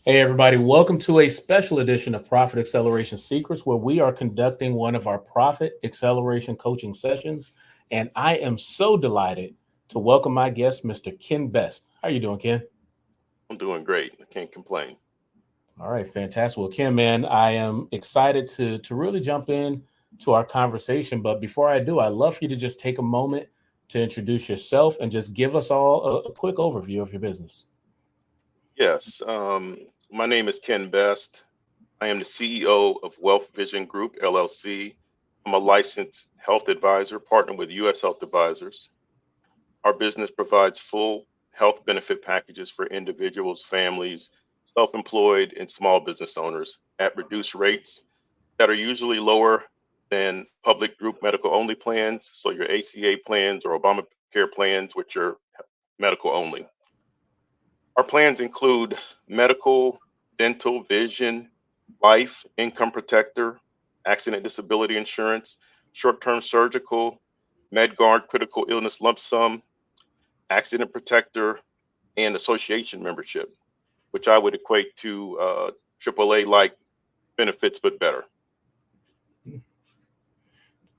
Hey, everybody, welcome to a special edition of Profit Acceleration Secrets, where we are conducting one of our profit acceleration coaching sessions. And I am so delighted to welcome my guest, Mr. Ken Best. How are you doing, Ken? I'm doing great. I can't complain. All right, fantastic. Well, Ken, man, I am excited to really jump in to our conversation. But before I do, I'd love for you to just take a moment to introduce yourself and just give us all a quick overview of your business. Yes, my name is Ken Best. I am the CEO of Wealth Vision Group, LLC. I'm a licensed health advisor partnered with US Health Advisors. Our business provides full health benefit packages for individuals, families, self employed, and small business owners at reduced rates that are usually lower than public group medical only plans. So, your ACA plans or Obamacare plans, which are medical only. Our plans include medical, dental, vision, life, income protector, accident disability insurance, short term surgical, MedGuard critical illness lump sum, accident protector, and association membership, which I would equate to AAA like benefits, but better.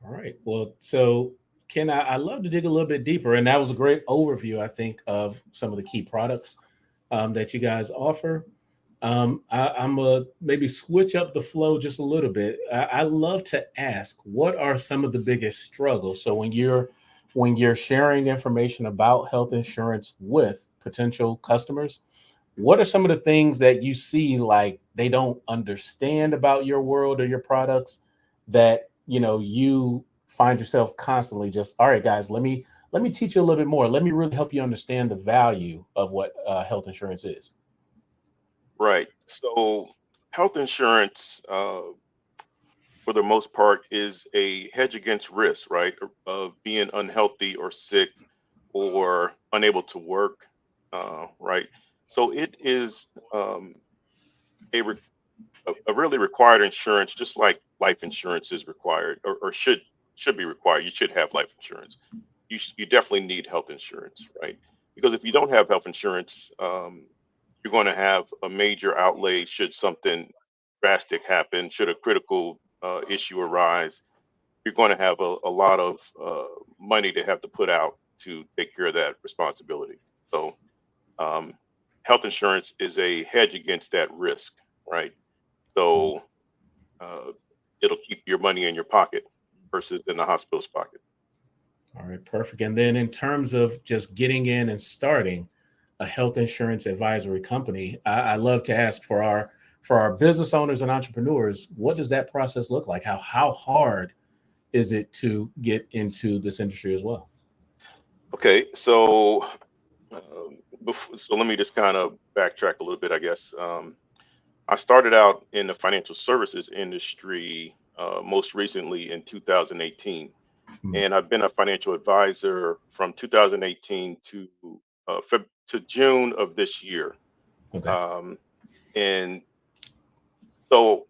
All right. Well, so Ken, I love to dig a little bit deeper, and that was a great overview, I think, of some of the key products that you guys offer. I'm gonna maybe switch up the flow just a little bit. I love to ask, what are some of the biggest struggles? So when you're sharing information about health insurance with potential customers, what are some of the things that you see like they don't understand about your world or your products that you find yourself constantly just, all right, guys, let me teach you a little bit more. Let me really help you understand the value of what health insurance is. Right. So, health insurance, for the most part, is a hedge against risk, right? Of being unhealthy or sick or unable to work, right? So it is a, re- a really required insurance, just like life insurance is required or should be required. You should have life insurance. You definitely need health insurance, right? Because if you don't have health insurance, you're going to have a major outlay should something drastic happen, should a critical issue arise. You're going to have a lot of money to have to put out to take care of that responsibility. So, um, health insurance is a hedge against that risk, right? Mm. So, uh, it'll keep your money in your pocket versus in the hospital's pocket. All right, perfect. And then in terms of just getting in and starting a health insurance advisory company, I love to ask for our business owners and entrepreneurs, what does that process look like? How hard is it to get into this industry as well? Okay, so so let me just kind of backtrack a little bit, I guess. I started out in the financial services industry most recently in 2018, Mm. and I've been a financial advisor from 2018 to June of this year. Okay. Um, and so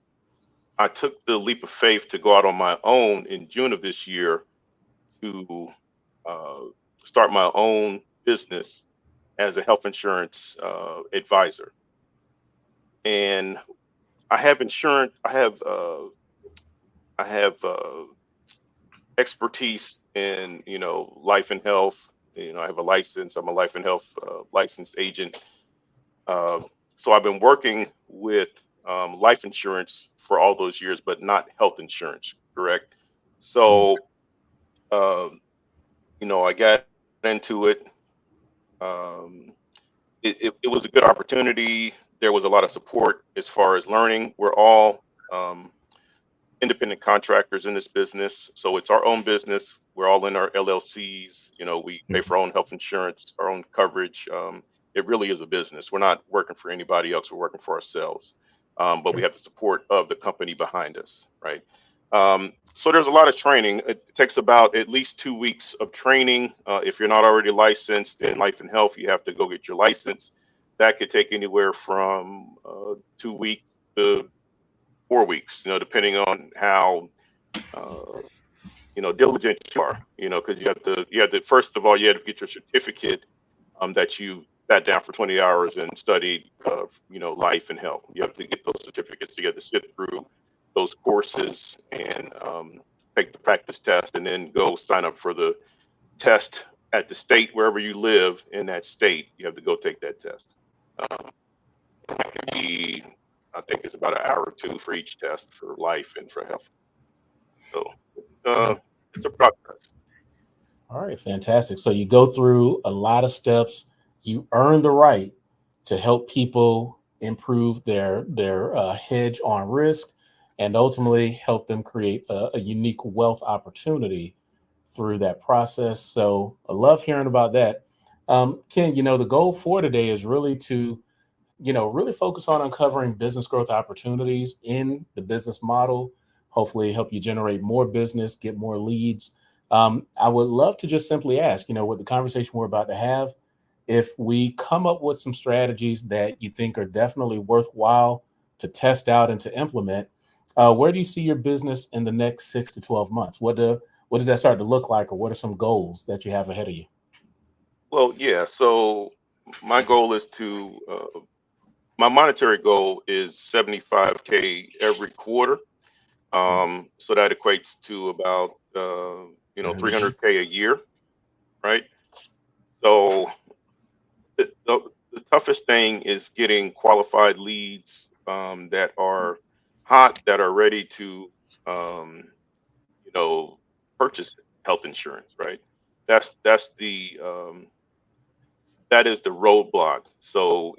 I took the leap of faith to go out on my own in June of this year to uh, start my own business as a health insurance advisor. And I have insurance. I have expertise in life and health. I have a license. I'm a life and health licensed agent. Uh, so I've been working with life insurance for all those years, but not health insurance. Correct. Mm. So I got into it. Um, it was a good opportunity. There was a lot of support as far as learning. We're all um, independent contractors in this business. So it's our own business. We're all in our LLCs. We pay Mhm. for our own health insurance, our own coverage. It really is a business. We're not working for anybody else. We're working for ourselves. But we Sure. have the support of the company behind us, right? So there's a lot of training. It takes about at least 2 weeks of training. If you're not already licensed in life and health, you have to go get your license. That could take anywhere from 2 weeks to 4 weeks, depending on how uh, diligent you are. Because you have to first of all you have to get your certificate that you sat down for 20 hours and studied, life and health. You have to get those certificates. You have to sit through those courses and take the practice test, and then go sign up for the test at the state wherever you live in that state. You have to go take that test. Um, it can be, I think it's about an hour or two for each test for life and for health. So uh, it's a process. All right, fantastic. So you go through a lot of steps. You earn the right to help people improve their hedge on risk, and ultimately help them create a unique wealth opportunity through that process. So I love hearing about that. Ken, the goal for today is really to really focus on uncovering business growth opportunities in the business model, hopefully help you generate more business, get more leads. I would love to just simply ask, with the conversation we're about to have, if we come up with some strategies that you think are definitely worthwhile to test out and to implement, where do you see your business in the next 6 to 12 months? What does that start to look like, or what are some goals that you have ahead of you? Well, yeah. So my goal is to my monetary goal is 75K every quarter. Mhm. So that equates to about 300. 300K a year, right? So the toughest thing is getting qualified leads that are hot, that are ready to um, you know purchase health insurance, right? That's the that is the roadblock. So,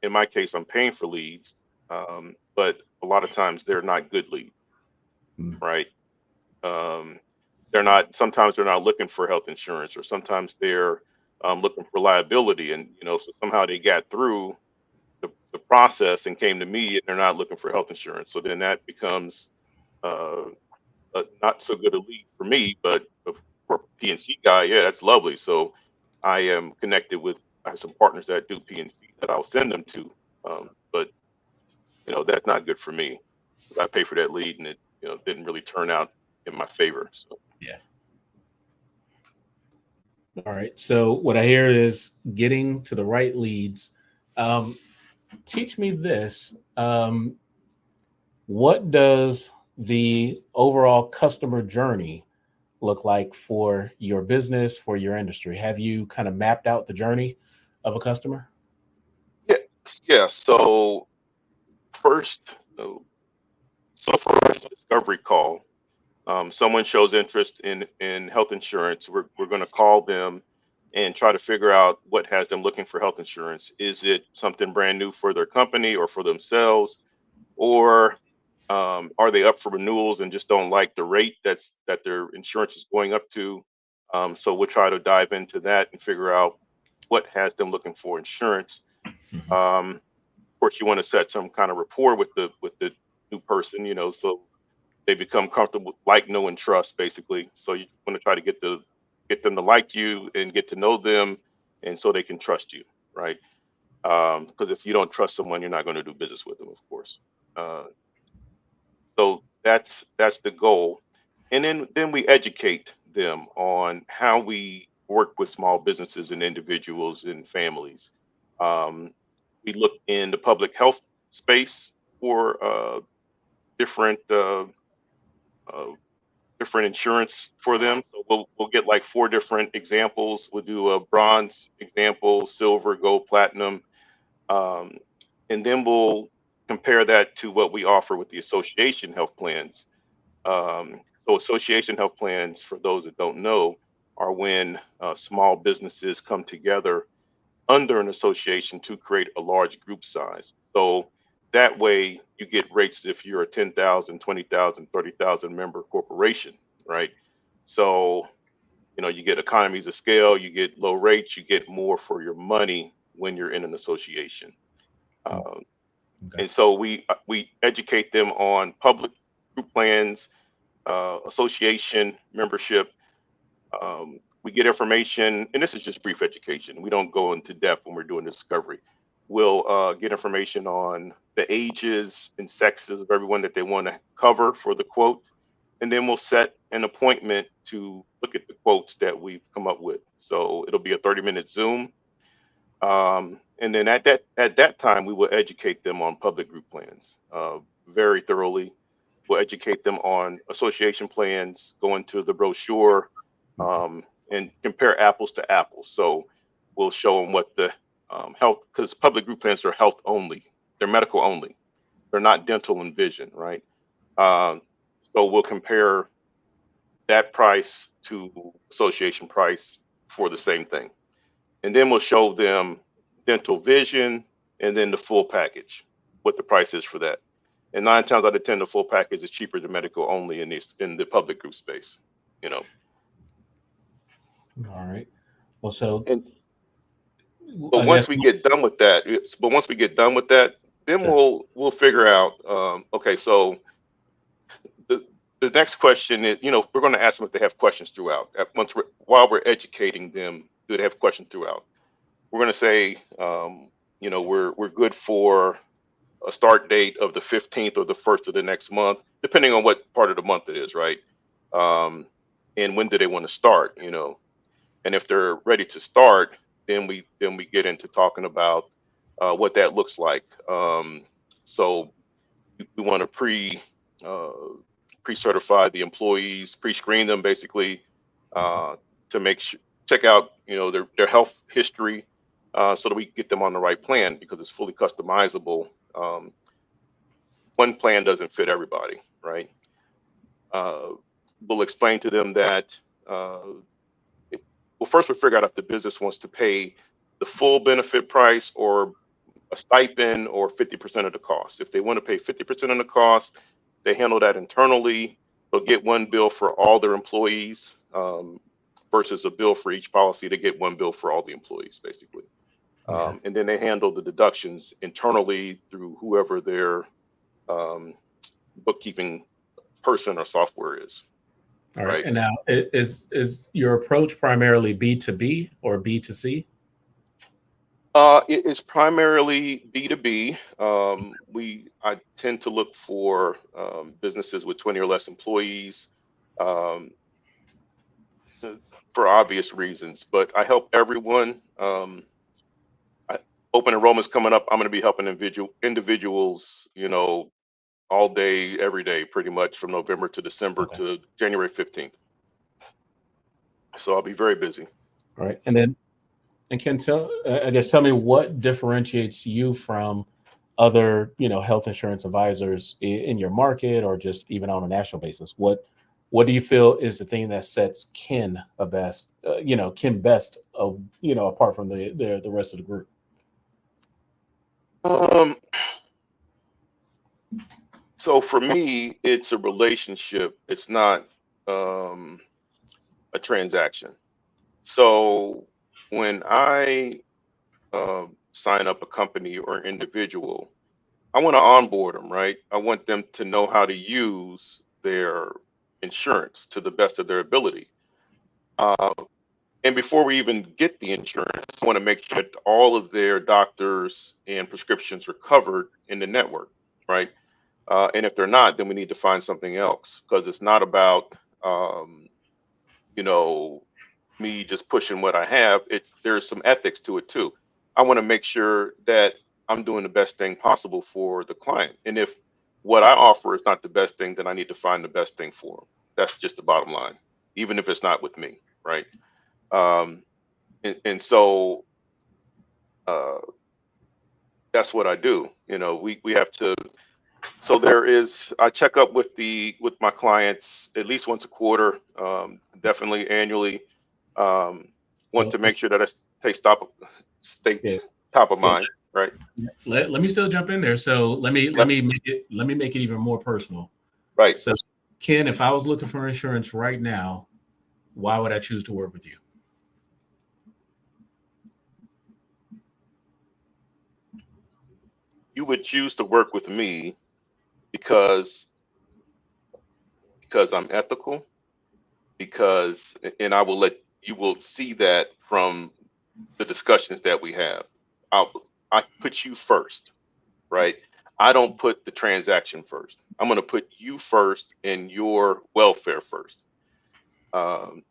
in my case, I'm paying for leads, but a lot of times they're not good leads, Mm. right? Um, they're not. Sometimes they're not looking for health insurance, or sometimes they're looking for liability, and so somehow they got through the process and came to me, and they're not looking for health insurance. So then that becomes uh, not so good a lead for me, but for PNC guy, yeah, that's lovely. So I am connected with, I have some partners that do PNC that I'll send them to. But that's not good for me because I pay for that lead, and it didn't really turn out in my favor. So Yeah. All right. So what I hear is getting to the right leads. Um, Teach me this. What does the overall customer journey look like for your business, for your industry? Have you kind of mapped out the journey of a customer? yeah, yeah. So first, uh, so first discovery call. Someone shows interest in health insurance, we're going to call them and try to figure out what has them looking for health insurance. Is it something brand new for their company or for themselves, or are they up for renewals and just don't like the rate that their insurance is going up to? So we'll try to dive into that and figure out what has them looking for insurance. Mhm. Of course, you want to set some kind of rapport with the new person, so they become comfortable, like, know, and trust, basically. So you want to try to get them to like you and get to know them, and so they can trust you, right? Because if you don't trust someone, you're not going to do business with them, of course. Uh, so that's the goal, and then we educate them on how we work with small businesses and individuals and families. Um, we look in the public health space for different. Uh, Different insurance for them. So we'll get like four different examples. We'll do a bronze example, silver, gold, platinum, um, and then we'll compare that to what we offer with the association health plans. So association health plans, for those that don't know, are when small businesses come together under an association to create a large group size. So that way you get rates if you're a 10,000, 20,000, 30,000 member corporation, right? So, you get economies of scale, you get low rates, you get more for your money when you're in an association. Mm. Um, Okay. and so we educate them on public group plans, association membership. We get information, and this is just brief education. We don't go into depth when we're doing discovery. We'll get information on the ages and sexes of everyone that they want to cover for the quote, and then we'll set an appointment to look at the quotes that we've come up with. So it'll be a 30-minute Zoom. And then at that time, we will educate them on public group plans very thoroughly. We'll educate them on association plans, go into the brochure, and compare apples to apples. So we'll show them what the health, because public group plans are health only, they're medical only, they're not dental and vision, right? Um, so we'll compare that price to association price for the same thing. And then we'll show them dental vision and then the full package, what the price is for that. And 9 times out of 10, the full package is cheaper than medical only in the public group space, you know. All right. Well, so And but I once guess we get done with that, then sure. we'll figure out. Okay, so the the next question is, we're going to ask them if they have questions throughout. While we're educating them, do they have questions throughout? We're going to say, we're good for a start date of the 15th or the first of the next month, depending on what part of the month it is, right? Um, and when do they want to start? And if they're ready to start, then we get into talking about what that looks like. So we want to uh, pre-certify the employees, pre-screen them basically uh, to check out their health history so that we can get them on the right plan because it's fully customizable. One plan doesn't fit everybody, right? Uh, we'll explain to them that well, first we figure out if the business wants to pay the full benefit price or a stipend or 50% of the cost. If they want to pay 50% of the cost, they handle that internally. They'll get one bill for all their employees versus a bill for each policy. They get one bill for all the employees, basically. Okay. And then they handle the deductions internally through whoever their um, bookkeeping person or software is, All right. right? And now is your approach primarily B2B or B2C? It is primarily B2B. I tend to look for businesses with 20 or less employees um, for obvious reasons, but I help everyone. I, Open enrollment's coming up. I'm going to be helping individuals, all day, every day, pretty much from November to December Okay. to January 15th. So I'll be very busy. All right. And can I guess tell me what differentiates you from other, health insurance advisors in your market or just even on a national basis? What do you feel is the thing that sets Ken best, apart from the rest of the group? Um, so for me, it's a relationship. It's not um, a transaction. So when I sign up a company or individual, I want to onboard them, right? I want them to know how to use their insurance to the best of their ability. Uh, and before we even get the insurance, I want to make sure that all of their doctors and prescriptions are covered in the network, right? And if they're not, then we need to find something else because it's not about, um, you know, me just pushing what I have. There's some ethics to it too. I want to make sure that I'm doing the best thing possible for the client. And if what I offer is not the best thing, then I need to find the best thing for them. That's just the bottom line, even if it's not with me, right? Um, and so uh, that's what I do. We have to. So I check up with my clients at least once a quarter, definitely annually. Um, want Well, to make sure that I stay yeah, top of yeah. mind, right? Let me still jump in there. So Yep. let me make it even more personal. Right. So, Ken, if I was looking for insurance right now, why would I choose to work with you? You would choose to work with me because I'm ethical, and you will see that from the discussions that we have. I I put you first, right? I don't put the transaction first. I'm going to put you first and your welfare first. Um,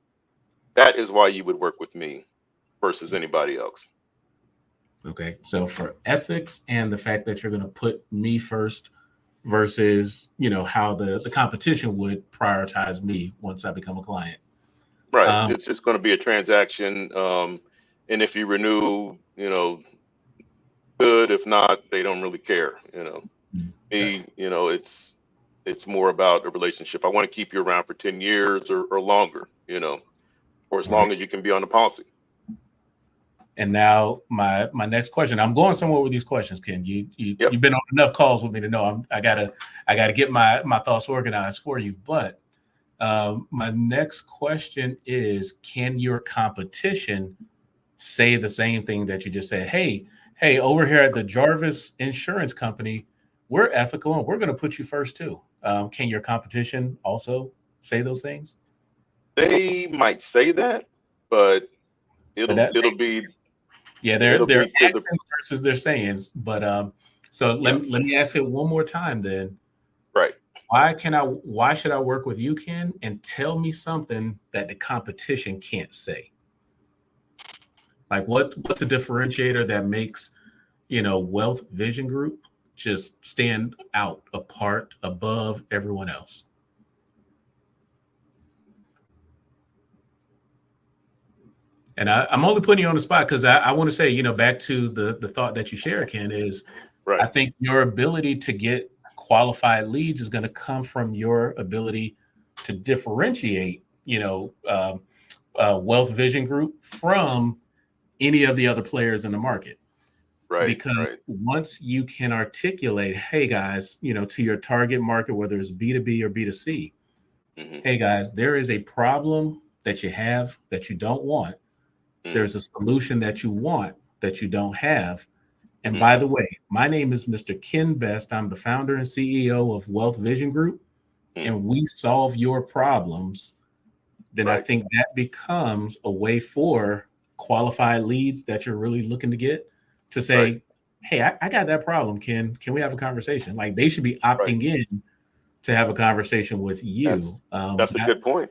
that is why you would work with me versus anybody else. Okay. So for ethics and the fact that you're going to put me first versus, how the competition would prioritize me once I become a client. Right. Um, It's just going to be a transaction. And if you renew, good. If not, they don't really care. gotcha. Me, it's more about a relationship. I want to keep you around for 10 years or longer, or as All right. long as you can be on the policy. And now my next question. I'm going somewhere with these questions, Ken. Yep. You've been on enough calls with me to know I gotta get my thoughts organized for you. But my next question is: can your competition say the same thing that you just said? Hey, over here at the Jarvis Insurance Company, we're ethical and we're going to put you first too. Can your competition also say those things? They might say that, but But it'll that it'll be Yeah, it'll they're be to the actions versus their sayings. But so yeah, let me ask it one more time then. right. Why should I work with you, Ken? And tell me something that the competition can't say. Like what's a differentiator that makes, Wealth Vision Group just stand out apart above everyone else? And I'm only putting you on the spot because I want to say, back to the thought that you shared, Ken, is I Right. think your ability to get qualified leads is going to come from your ability to differentiate, Wealth Vision Group from any of the other players in the market. Right. Because Right. once you can articulate, hey guys, to your target market, whether it's B2B or B2C, Hmm. hey guys, there is a problem that you have that you don't want. Hmm. There's a solution that you want that you don't have. And by Hmm. the way, my name is Mr. Ken Best. I'm the founder and CEO of Wealth Vision Group, Hmm. and we solve your problems. Then I Right. think that becomes a way for qualified leads that you're really looking to get to Right. say, hey, I got that problem, Ken. Can we have a conversation? Like they should be Right. opting in to have a conversation with you. That's a good point.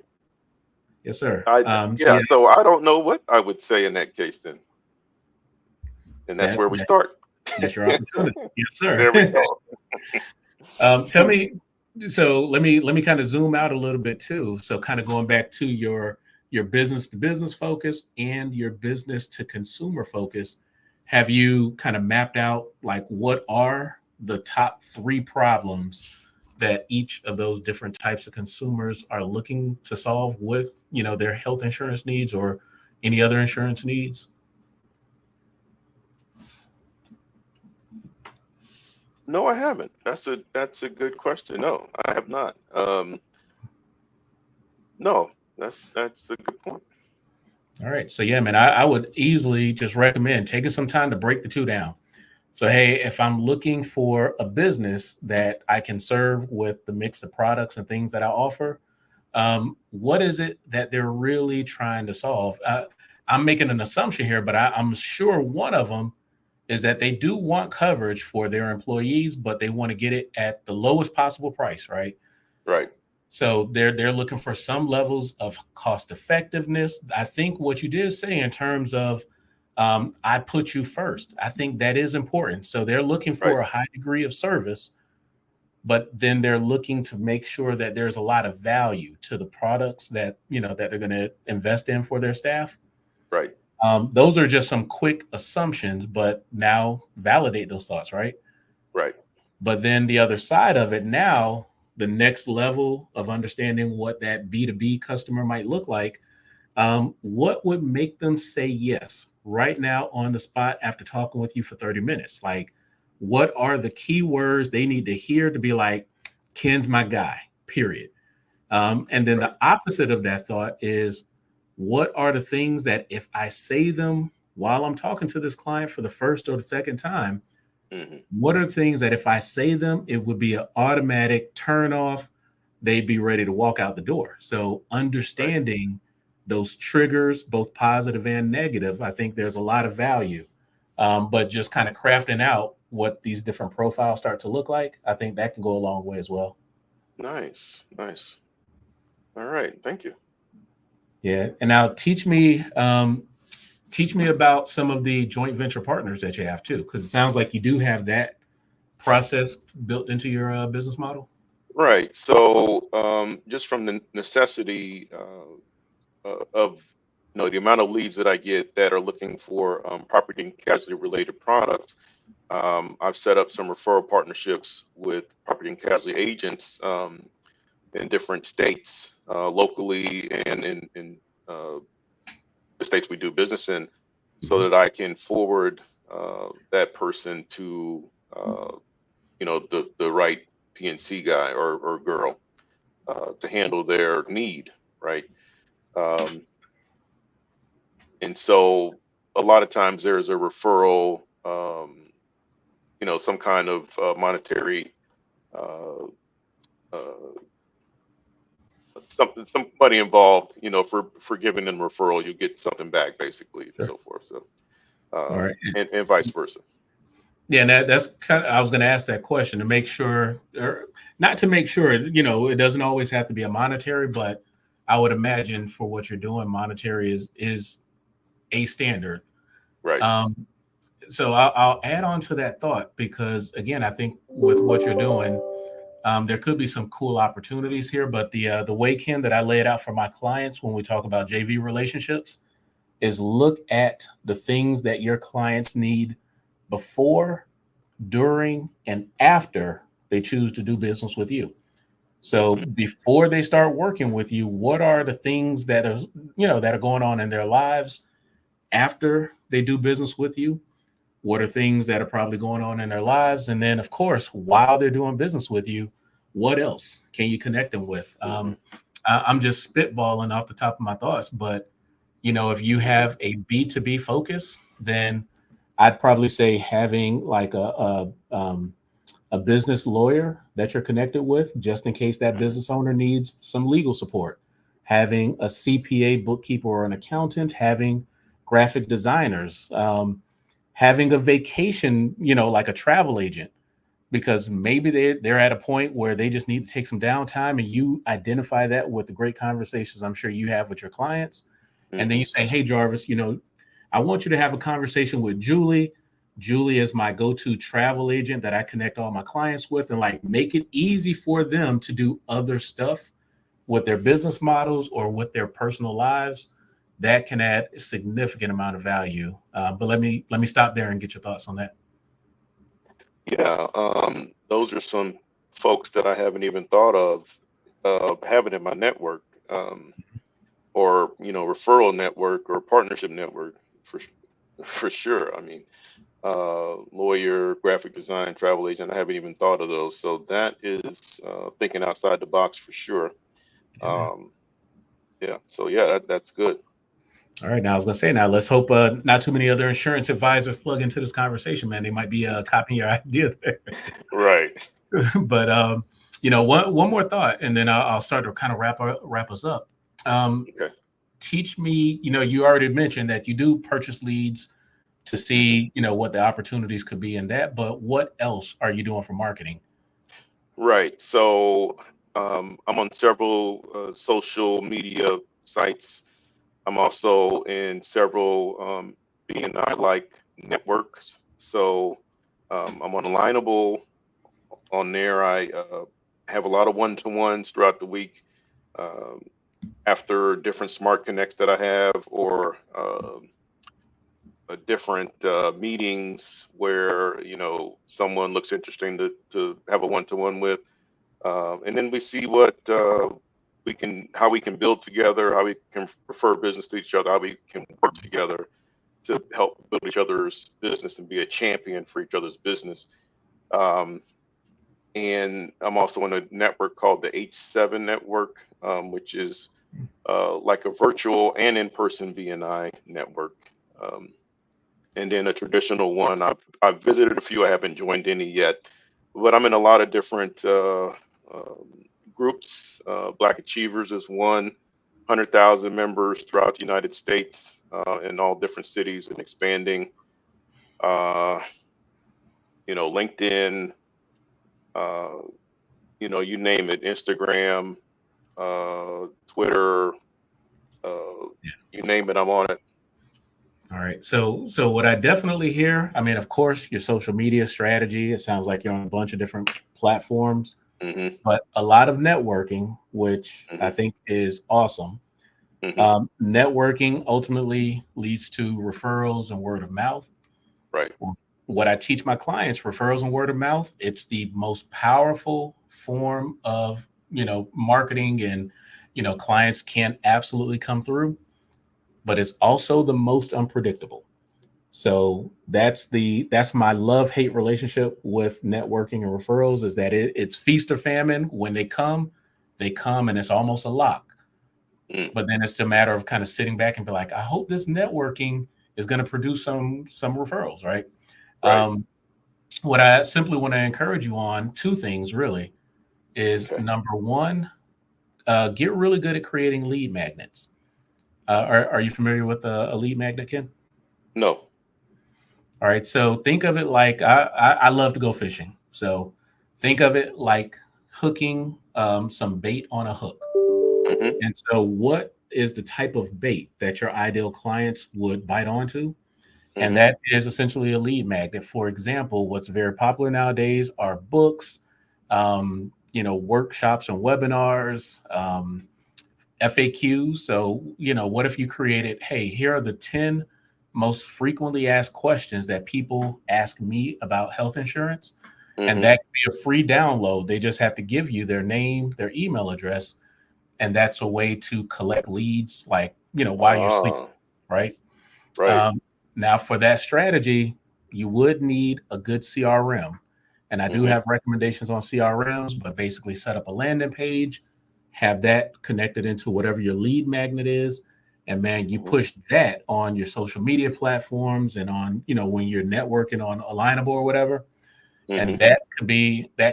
Yes, sir. I So Yeah. yeah, So I don't know what I would say in that case then, and that's that, where we that start. that's your opportunity. Yes, sir. There we go. Tell me. So let me kind of zoom out a little bit too. So kind of going back to your business to business focus and your business to consumer focus. Have you kind of mapped out like what are the top three problems that each of those different types of consumers are looking to solve with their health insurance needs or any other insurance needs? No, I haven't. That's a good question. No, I have not. No, that's a good point. All right. So yeah, man, I would easily just recommend taking some time to break the two down. So, hey, if I'm looking for a business that I can serve with the mix of products and things that I offer, what is it that they're really trying to solve? I'm making an assumption here, but I'm sure one of them is that they do want coverage for their employees, but they want to get it at the lowest possible price, right? Right. So they're looking for some levels of cost effectiveness. I think what you did say in terms of I put you first. I think that is important. So they're looking Right. for a high degree of service, but then they're looking to make sure that there's a lot of value to the products that they're going to invest in for their staff. Right. Those are just some quick assumptions, but now validate those thoughts, right? Right. But then the other side of it now, the next level of understanding what that B2B customer might look like, what would make them say yes right now on the spot after talking with you for 30 minutes? Like, what are the key words they need to hear to be like, Ken's my guy, period. And then Right. the opposite of that thought is, what are the things that if I say them while I'm talking to this client for the first or the second time, Hmm. what are the things that if I say them, it would be an automatic turn off? They'd be ready to walk out the door. So Right. understanding those triggers, both positive and negative, I think there's a lot of value. But just kind of crafting out what these different profiles start to look like, I think that can go a long way as well. Nice. Nice. All right. Thank you. Yeah. And now teach me about some of the joint venture partners that you have too, because it sounds like you do have that process built into your business model. Right. So just from the necessity of the amount of leads that I get that are looking for property and casualty related products, I've set up some referral partnerships with property and casualty agents in different states, locally and in the states we do business in, so Mhm. that I can forward that person to the right PNC guy or girl to handle their need, right? Um, and so a lot of times there's a referral, some kind of monetary, uh, uh, somebody involved, for giving them referral, you get something back basically, and Sure. so forth. So All right. and vice versa. Yeah, and that's kind of, I was going to ask that question to make sure, or not to make sure, it doesn't always have to be a monetary, but I would imagine for what you're doing, monetary is a standard. Right. Um, so I'll add on to that thought because again, I think with what you're doing, there could be some cool opportunities here. But the way, Ken, that I lay it out for my clients when we talk about JV relationships is look at the things that your clients need before, during, and after they choose to do business with you. So Hmm. before they start working with you, what are the things that are that are going on in their lives after they do business with you? What are things that are probably going on in their lives? And then, of course, while they're doing business with you, what else can you connect them with? Hmm. I'm just spitballing off the top of my thoughts, but if you Hmm. have a B2B focus, then I'd probably say having like a business lawyer that you're connected with, just in case that Hmm. business owner needs some legal support, having a CPA, bookkeeper, or an accountant, having graphic designers, having a vacation, like a travel agent, because maybe they're at a point where they just need to take some downtime, and you identify that with the great conversations I'm sure you have with your clients. And then Hmm. you say, hey, Jarvis, I want you to have a conversation with Julie. Julie is my go-to travel agent that I connect all my clients with, and like make it easy for them to do other stuff with their business models or with their personal lives. That can add a significant amount of value. But let me stop there and get your thoughts on that. Yeah, those are some folks that I haven't even thought of having in my network, or referral network or partnership network for for sure. I mean, lawyer, graphic design, travel agent. I haven't even thought of those. So that is thinking outside the box for sure. Yeah, man. Um, yeah. So yeah, that's good. All right, now I was gonna say, now let's hope not too many other insurance advisors plug into this conversation, man. They might be copying your idea there. Right. But one more thought, and then I'll start to kind of wrap us up. Um, Okay. Teach me. You already mentioned that you do purchase leads to Hmm. see what the opportunities could be in that. But what else are you doing for marketing? Right. So I'm on several social media sites. I'm also in several BNI like networks. So I'm on Alignable on there. I have a lot of one-to-ones throughout the week, um, after different smart connects that I have, or different meetings where someone looks interesting to have a one-to-one with, and then we see what how we can build together, how we can refer business to each other, how we can work together to help build each other's business and be a champion for each other's business. Um, and I'm also in a network called the H7 Network, which is like a virtual and in-person BNI network. Um, and then a traditional one. I've visited a few. I haven't joined any yet, but I'm in a lot of different groups. Black Achievers is one. 100,000 members throughout the United States, in all different cities and expanding. Uh, LinkedIn, uh, you name it, Instagram, Twitter, uh, you name it, I'm on it. All right. So what I definitely hear, I mean, of course, your social media strategy, it sounds like you're on a bunch of different platforms, Hmm. but a lot of networking, which I Hmm. think is awesome. Hmm. Networking ultimately leads to referrals and word of mouth. Right. What I teach my clients, referrals and word of mouth, it's the most powerful form of, marketing, and, clients can absolutely come through, but it's also the most unpredictable. So that's my love hate relationship with networking and referrals, is that it's feast or famine. When they come and it's almost a lock. Mm. But then it's a matter of kind of sitting back and be like, I hope this networking is going to produce some referrals, right? Right. Um, what I simply want to encourage you on, two things really, is Okay. number one, get really good at creating lead magnets. Are you familiar with a lead magnet, Ken? No. All right, so think of it like I love to go fishing. So think of it like hooking some bait on a hook. Hmm. And so, what is the type of bait that your ideal clients would bite onto? And Hmm. that is essentially a lead magnet. For example, what's very popular nowadays are books, workshops and webinars, FAQs. So, what if you created, hey, here are the 10 most frequently asked questions that people ask me about health insurance? And Hmm. that could be a free download. They just have to give you their name, their email address, and that's a way to collect leads, like, while you're sleeping, Ah. right? Right. Um, Now, for that strategy, you would need a good CRM. And I do Hmm. have recommendations on CRMs, but basically set up a landing page, have that connected into whatever your lead magnet is. And man, you Hmm. push that on your social media platforms and on, when you're networking on Alignable or whatever. And Hmm. that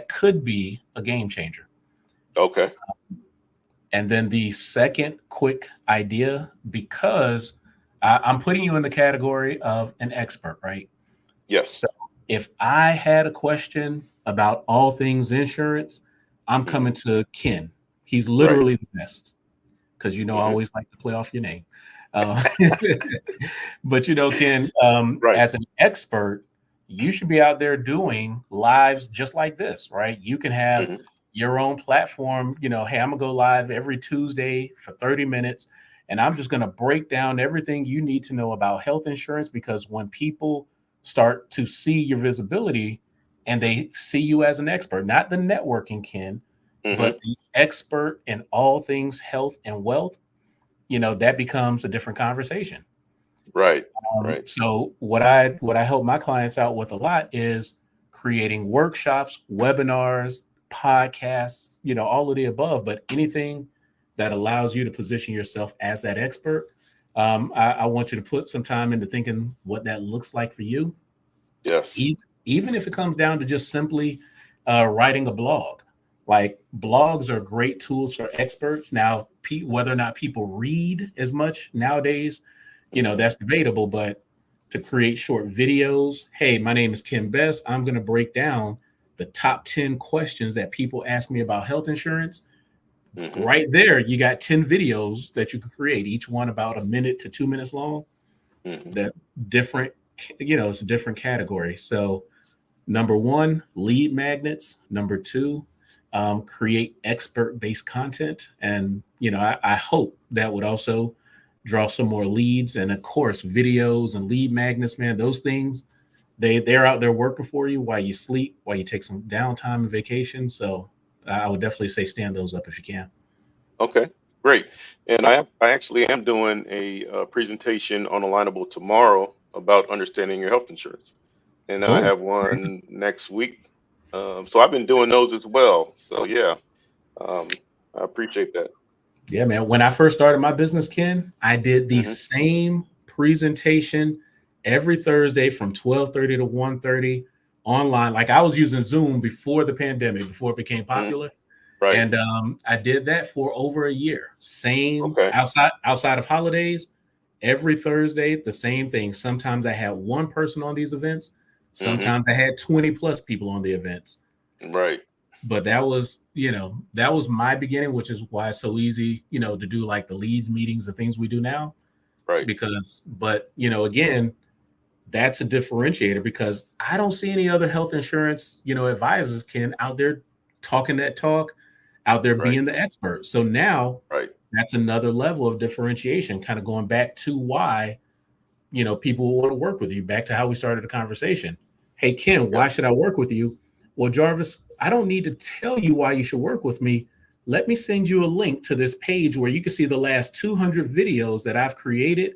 could be a game changer. Okay. And then the second quick idea, because I'm putting you in the category of an expert, right? Yes. So if I had a question about all things insurance, I'm coming Hmm. to Ken. He's Right. literally the best, because I Hmm. always like to play off your name. Uh, but Ken, Right. as an expert, you should be out there doing lives just like this, right? You can have Hmm. your own platform. Hey, I'm gonna go live every Tuesday for 30 minutes, and I'm just gonna break down everything you need to know about health insurance. Because when people start to see your visibility and they see you as an expert, not the networking Ken, Hmm. but the expert in all things health and wealth, that becomes a different conversation. Right. Right. So what I help my clients out with a lot is creating workshops, webinars, podcasts, all of the above, but anything that allows you to position yourself as that expert. I want you to put some time into thinking what that looks like for you, Yes. even if it comes down to just simply writing a blog. Like, blogs are great tools for experts. Now, whether or not people read as much nowadays, Hmm. that's debatable. But to create short videos, hey, my name is Kim Best. I'm going to break down the top 10 questions that people ask me about health insurance. Hmm. Right there, you got 10 videos that you can create, each one about a minute to 2 minutes long. Hmm. That different, it's a different category. So, number one, lead magnets. Number two, create expert based content. And, I hope that would also draw some more leads. And of course, videos and lead magnets, man, those things, they're out there working for you while you sleep, while you take some downtime and vacation. So I would definitely say stand those up if you can. Okay. Great. And I actually am doing a, presentation on Alignable tomorrow about understanding your health insurance, and I Boom. have one next week. So I've been doing those as well. So yeah, um, I appreciate that. Yeah, man. When I first started my business, Ken, I did the Hmm. same presentation every Thursday from 12:30 to 1:30 online. Like, I was using Zoom before the pandemic, before it became Hmm. popular. Right. And I did that for over a year. Same Okay. outside of holidays, every Thursday, the same thing. Sometimes I had one person on these events. Hmm. Sometimes I had 20 plus people on the events. Right. But that was my beginning, which is why it's so easy, to do like the leads meetings and things we do now. Right. But again, that's a differentiator because I don't see any other health insurance, advisors out there talking that talk, out there Right. being the expert. So now Right. that's another level of differentiation, kind of going back to why, people want to work with you. Back to how we started the conversation. Hey, Ken, Yeah. why should I work with you? Well, Jarvis, I don't need to tell you why you should work with me. Let me send you a link to this page where you can see the last 200 videos that I've created,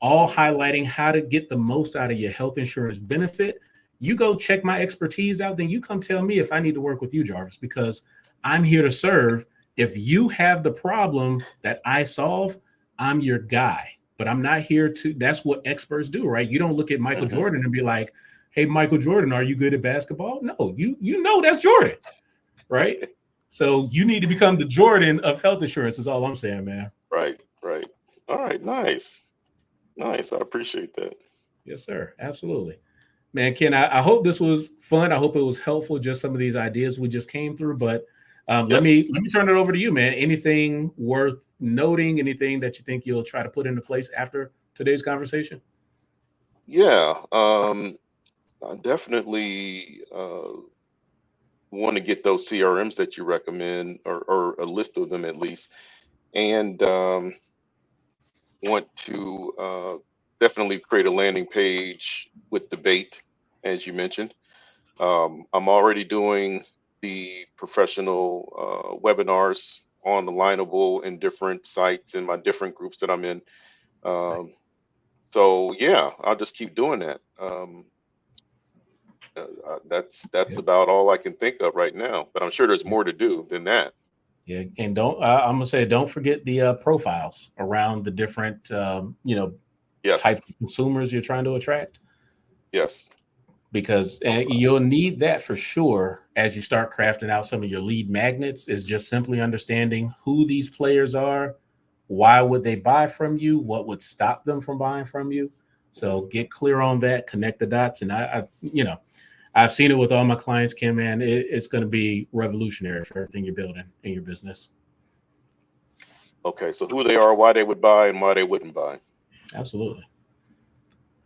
all Mhm. highlighting how to get the most out of your health insurance benefit. You go check my expertise out, then you come tell me if I need to work with you, Jarvis, because I'm here to serve. If you have the problem that I solve, I'm your guy. But I'm not here to, that's what experts do, right? You don't look at Michael Mhm. Jordan and be like, hey, Michael Jordan, are you good at basketball? No, you know that's Jordan, right? So you need to become the Jordan of health insurance, is all I'm saying, man. Right. Right. All right. Nice. Nice. I appreciate that. Yes, sir. Absolutely. Man, Ken, I hope this was fun. I hope it was helpful, just some of these ideas we just came through. But let Yes. me turn it over to you, man. Anything worth noting, anything that you think you'll try to put into place after today's conversation? Yeah. I definitely want to get those CRMs that you recommend, or a list of them at least, and want to definitely create a landing page with debate, as you mentioned. I'm already doing the professional webinars on the Lineable in different sites in my different groups that I'm in. Right. Um, so yeah, I'll just keep doing that. That's Yeah. about all I can think of right now. But I'm sure there's more to do than that. Yeah, and don't I'm gonna say don't forget the profiles around the different Yes, types of consumers you're trying to attract, yes, because profile. you'll need that for sure as you start crafting out some of your lead magnets. Is just simply understanding who these players are, why would they buy from you, what would stop them from buying from you. So Mhm. get clear on that, connect the dots, and I've seen it with all my clients, Kim. Man, it's going to be revolutionary for everything you're building in your business. Okay, so who they are, why they would buy, and why they wouldn't buy. Absolutely.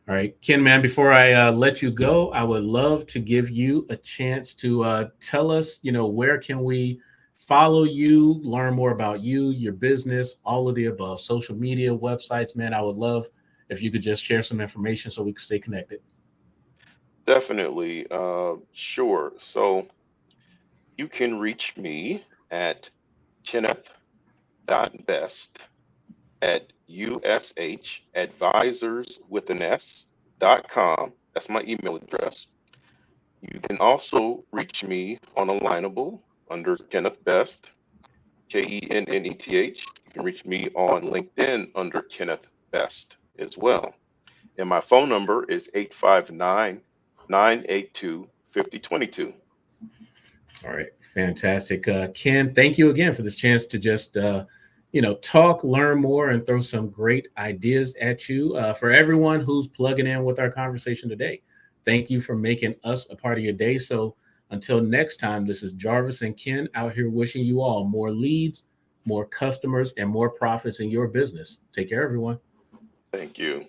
All right, Ken, man, before I let you go, I would love to give you a chance to tell us, where can we follow you, learn more about you, your business, all of the above, social media, websites, man. I would love if you could just share some information so we can stay connected. Definitely, sure. So you can reach me at kenneth.best at USHAdvisors with an S.com. That's my email address. You can also reach me on Alignable under Kenneth Best, Kenneth. You can reach me on LinkedIn under Kenneth Best as well. And my phone number is 859-982-5022. All right, fantastic. Ken, thank you again for this chance to just, talk, learn more, and throw some great ideas at you. For everyone who's plugging in with our conversation today, thank you for making us a part of your day. So until next time, this is Jarvis and Ken out here wishing you all more leads, more customers, and more profits in your business. Take care, everyone. Thank you.